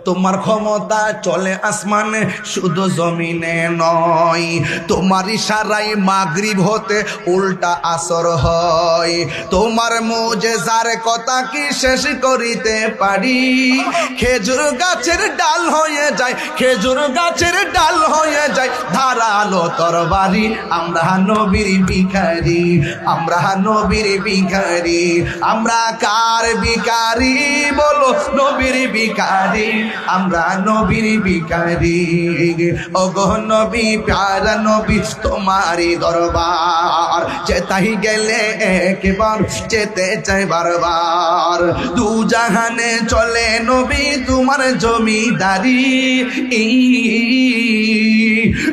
তোমার ক্ষমতা চলে আসমানে শুধু জমিনে নয়, তোমার ইশারায় মাগরিব হতে উল্টা আসর হয়। তোমার মুজিজার কথা কি শেষ করিতে পারি? খেজুর গাছের ডাল হয়ে যায়, খেজুর গাছের ডাল হয়ে যায় ধারালো তরবারি। আমরা নবীর ভিখারি, আমরা নবীর ভিখারি। আমরা কার ভিখারি বলো? নবীর ভিখারি, আমরা নবীর ভিখারি। ওগো নবী প্যারা নবী তোমারই দরবার যেতাই গেলে একবার যেতে চাই বারবার। দু জাহানে চলে নবী তোমার জমিদারি,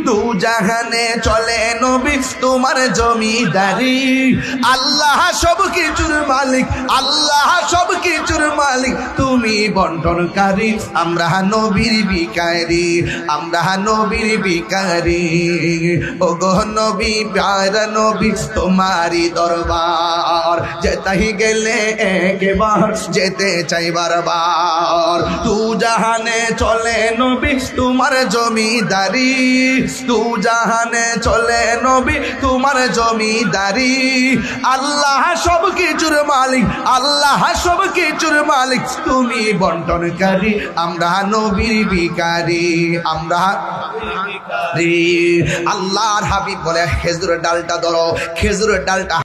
দু জাহানে চলে নবী তোমার জমিদারি। আল্লাহ সব কিছুর মালিক, আল্লাহ সব কিছুর মালিক, তুমি বন্টনকারী। আমরা নবীর ভিখারি, আমরা নবীর ভিখারি। ওগো নবী প্যারা নবী তোমারই দরবার যেতাই গেলে একবার যেতে চাই বারবার। তু জাহানে চলে নবী তোমার জমিদারি, তু জাহানে চলে নবী তোমার জমিদারি। আল্লাহ সব কিছুর মালিক, আল্লাহ সব কিছুর মালিক, তুমি বন্টনকারী। আমরা নবীর ভিখারি, আমরা আল্লাহর হাবিব বলে খেজুরের ডালটা ধরো, খেজুরের ডালটা